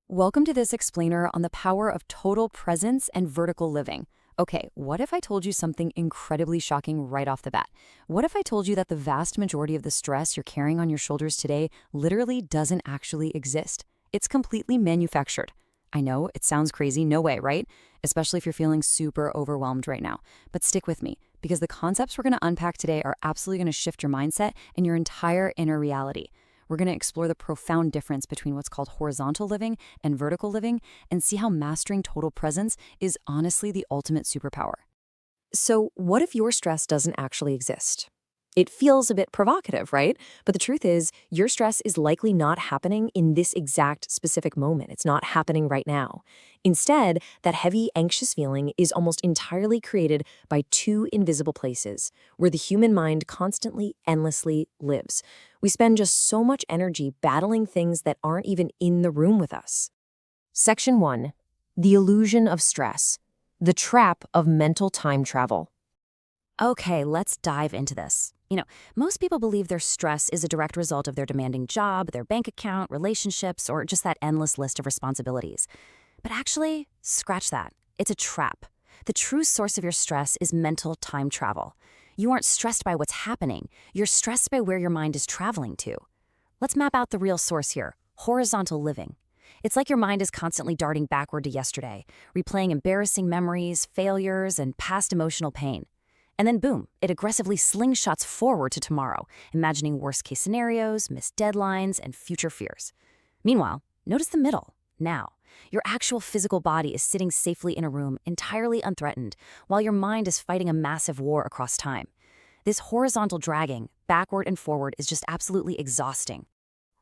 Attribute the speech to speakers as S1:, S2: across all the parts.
S1: Welcome to this explainer on the power of total presence and vertical living. Okay, what if I told you something incredibly shocking right off the bat? What if I told you that the vast majority of the stress you're carrying on your shoulders today literally doesn't actually exist? It's completely manufactured. I know, it sounds crazy, no way, right? Especially if you're feeling super overwhelmed right now. But stick with me, because the concepts we're going to unpack today are absolutely going to shift your mindset and your entire inner reality. We're going to explore the profound difference between what's called horizontal living and vertical living and see how mastering total presence is honestly the ultimate superpower. So, what if your stress doesn't actually exist? It feels a bit provocative, right? But the truth is, your stress is likely not happening in this exact specific moment. It's not happening right now. Instead, that heavy, anxious feeling is almost entirely created by two invisible places where the human mind constantly, endlessly lives. We spend just so much energy battling things that aren't even in the room with us. Section 1. The illusion of stress. The trap of mental time travel. Okay, let's dive into this. Most people believe their stress is a direct result of their demanding job, their bank account, relationships, or just that endless list of responsibilities. But actually, scratch that. It's a trap. The true source of your stress is mental time travel. You aren't stressed by what's happening. You're stressed by where your mind is traveling to. Let's map out the real source here: horizontal living. It's like your mind is constantly darting backward to yesterday, replaying embarrassing memories, failures, and past emotional pain. And then boom, it aggressively slingshots forward to tomorrow, imagining worst-case scenarios, missed deadlines, and future fears. Meanwhile, notice the middle, now. Your actual physical body is sitting safely in a room, entirely unthreatened, while your mind is fighting a massive war across time. This horizontal dragging, backward and forward, is just absolutely exhausting.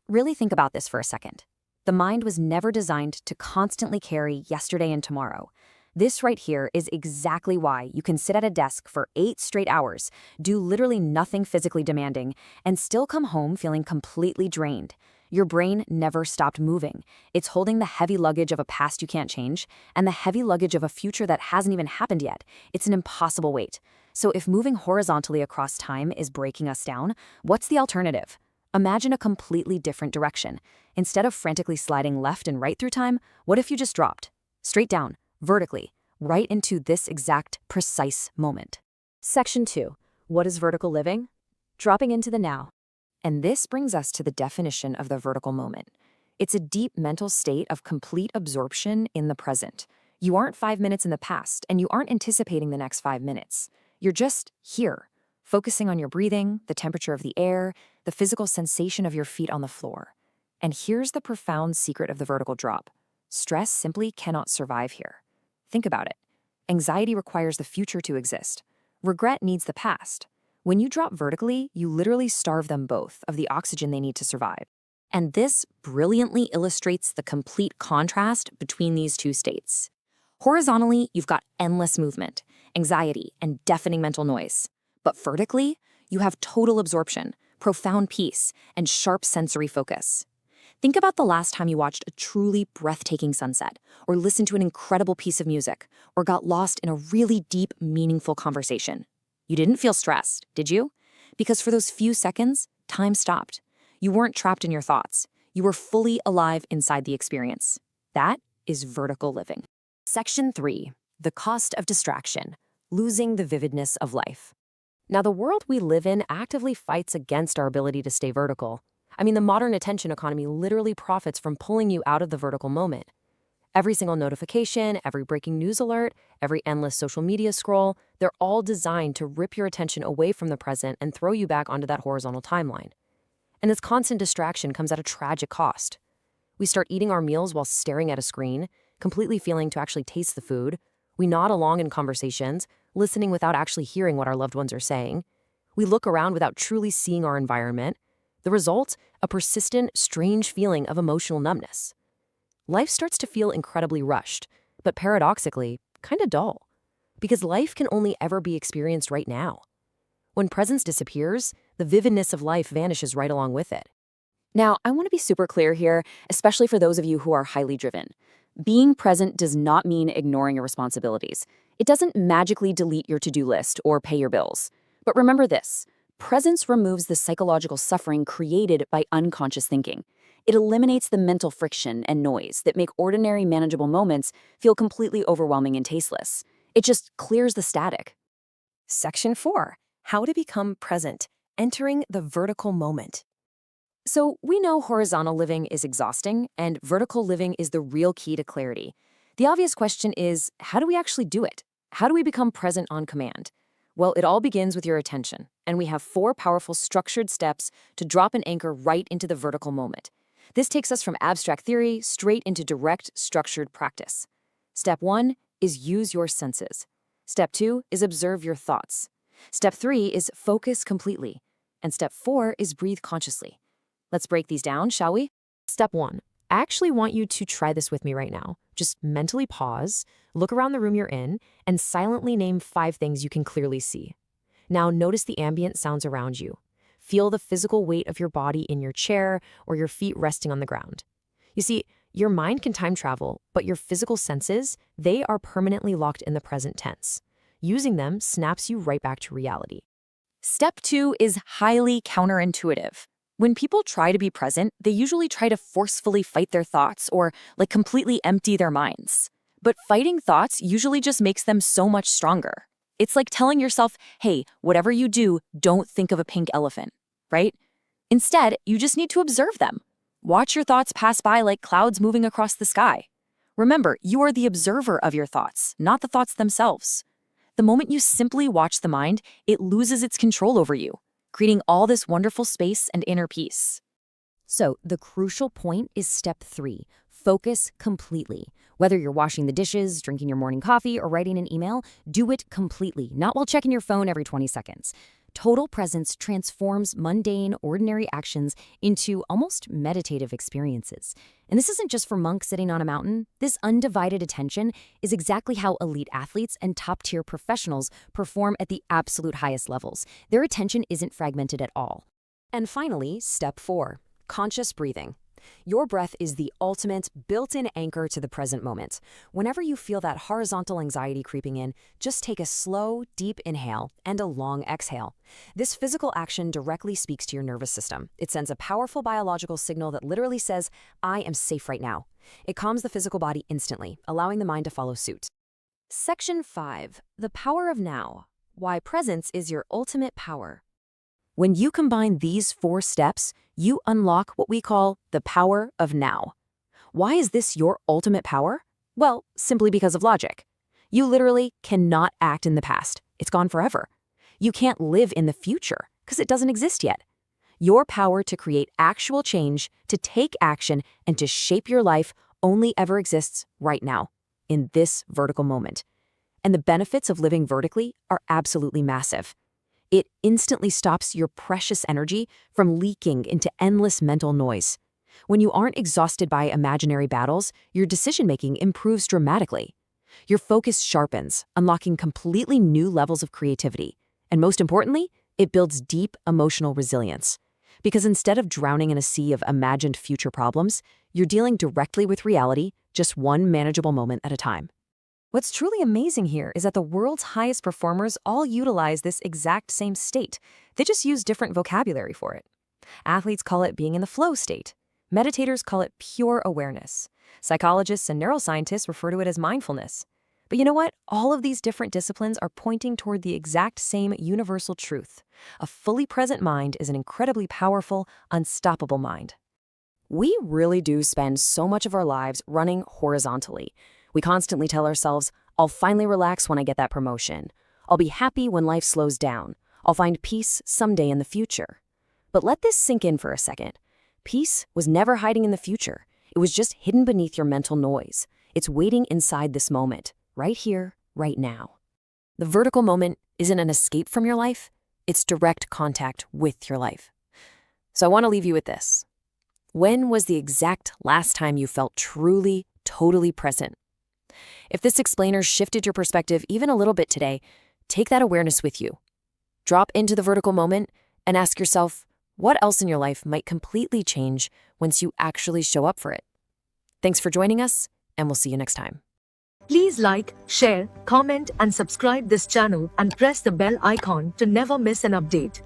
S1: Really think about this for a second. The mind was never designed to constantly carry yesterday and tomorrow. This right here is exactly why you can sit at a desk for 8 straight hours, do literally nothing physically demanding, and still come home feeling completely drained. Your brain never stopped moving. It's holding the heavy luggage of a past you can't change, and the heavy luggage of a future that hasn't even happened yet. It's an impossible weight. So if moving horizontally across time is breaking us down, what's the alternative? Imagine a completely different direction. Instead of frantically sliding left and right through time, what if you just dropped? Straight down, vertically, right into this exact, precise moment. Section 2. What is vertical living? Dropping into the now. And this brings us to the definition of the vertical moment. It's a deep mental state of complete absorption in the present. You aren't 5 minutes in the past, and you aren't anticipating the next 5 minutes. You're just here, focusing on your breathing, the temperature of the air, the physical sensation of your feet on the floor. And here's the profound secret of the vertical drop. Stress simply cannot survive here. Think about it. Anxiety requires the future to exist. Regret needs the past. When you drop vertically, you literally starve them both of the oxygen they need to survive. And this brilliantly illustrates the complete contrast between these two states. Horizontally, you've got endless movement, anxiety, and deafening mental noise. But vertically, you have total absorption, profound peace, and sharp sensory focus. Think about the last time you watched a truly breathtaking sunset, or listened to an incredible piece of music, or got lost in a really deep, meaningful conversation. You didn't feel stressed, did you? Because for those few seconds, time stopped. You weren't trapped in your thoughts. You were fully alive inside the experience. That is vertical living. Section 3. The cost of distraction. Losing the vividness of life. Now, the world we live in actively fights against our ability to stay vertical. The modern attention economy literally profits from pulling you out of the vertical moment. Every single notification, every breaking news alert, every endless social media scroll, they're all designed to rip your attention away from the present and throw you back onto that horizontal timeline. And this constant distraction comes at a tragic cost. We start eating our meals while staring at a screen, completely failing to actually taste the food. We nod along in conversations, listening without actually hearing what our loved ones are saying. We look around without truly seeing our environment. The result? A persistent, strange feeling of emotional numbness. Life starts to feel incredibly rushed, but paradoxically, kind of dull. Because life can only ever be experienced right now. When presence disappears, the vividness of life vanishes right along with it. Now, I want to be super clear here, especially for those of you who are highly driven. Being present does not mean ignoring your responsibilities. It doesn't magically delete your to-do list or pay your bills. But remember this: presence removes the psychological suffering created by unconscious thinking. It eliminates the mental friction and noise that make ordinary manageable moments feel completely overwhelming and tasteless. It just clears the static.
S2: Section 4. How to become present. Entering the vertical moment.
S1: So we know horizontal living is exhausting, and vertical living is the real key to clarity. The obvious question is, how do we actually do it? How do we become present on command? Well, it all begins with your attention, and we have 4 powerful structured steps to drop an anchor right into the vertical moment. This takes us from abstract theory straight into direct, structured practice. Step 1 is use your senses. Step 2 is observe your thoughts. Step 3 is focus completely. And step 4 is breathe consciously. Let's break these down, shall we?
S2: Step 1. I actually want you to try this with me right now. Just mentally pause, look around the room you're in, and silently name 5 things you can clearly see. Now notice the ambient sounds around you. Feel the physical weight of your body in your chair or your feet resting on the ground. You see, your mind can time travel, but your physical senses, they are permanently locked in the present tense. Using them snaps you right back to reality.
S1: Step 2 is highly counterintuitive. When people try to be present, they usually try to forcefully fight their thoughts or completely empty their minds. But fighting thoughts usually just makes them so much stronger. It's like telling yourself, hey, whatever you do, don't think of a pink elephant, right? Instead, you just need to observe them. Watch your thoughts pass by like clouds moving across the sky. Remember, you are the observer of your thoughts, not the thoughts themselves. The moment you simply watch the mind, it loses its control over you, creating all this wonderful space and inner peace. So, the crucial point is step 3, focus completely. Whether you're washing the dishes, drinking your morning coffee, or writing an email, do it completely, not while checking your phone every 20 seconds. Total presence transforms mundane, ordinary actions into almost meditative experiences. And this isn't just for monks sitting on a mountain. This undivided attention is exactly how elite athletes and top-tier professionals perform at the absolute highest levels. Their attention isn't fragmented at all.
S2: And finally, step 4, conscious breathing. Your breath is the ultimate built-in anchor to the present moment. Whenever you feel that horizontal anxiety creeping in, just take a slow, deep inhale and a long exhale. This physical action directly speaks to your nervous system. It sends a powerful biological signal that literally says, I am safe right now. It calms the physical body instantly, allowing the mind to follow suit. Section 5. The power of now. Why presence is your ultimate power. When you combine these 4 steps, you unlock what we call the power of now. Why is this your ultimate power? Well, simply because of logic. You literally cannot act in the past. It's gone forever. You can't live in the future because it doesn't exist yet. Your power to create actual change, to take action, and to shape your life only ever exists right now, in this vertical moment. And the benefits of living vertically are absolutely massive. It instantly stops your precious energy from leaking into endless mental noise. When you aren't exhausted by imaginary battles, your decision-making improves dramatically. Your focus sharpens, unlocking completely new levels of creativity. And most importantly, it builds deep emotional resilience. Because instead of drowning in a sea of imagined future problems, you're dealing directly with reality, just one manageable moment at a time. What's truly amazing here is that the world's highest performers all utilize this exact same state. They just use different vocabulary for it. Athletes call it being in the flow state. Meditators call it pure awareness. Psychologists and neuroscientists refer to it as mindfulness. But you know what? All of these different disciplines are pointing toward the exact same universal truth. A fully present mind is an incredibly powerful, unstoppable mind. We really do spend so much of our lives running horizontally. We constantly tell ourselves, I'll finally relax when I get that promotion. I'll be happy when life slows down. I'll find peace someday in the future. But let this sink in for a second. Peace was never hiding in the future. It was just hidden beneath your mental noise. It's waiting inside this moment, right here, right now. The vertical moment isn't an escape from your life. It's direct contact with your life. So I want to leave you with this. When was the exact last time you felt truly, totally present? If this explainer shifted your perspective even a little bit today, take that awareness with you. Drop into the vertical moment and ask yourself, what else in your life might completely change once you actually show up for it? Thanks for joining us, and we'll see you next time.
S3: Please like, share, comment, and subscribe this channel and press the bell icon to never miss an update.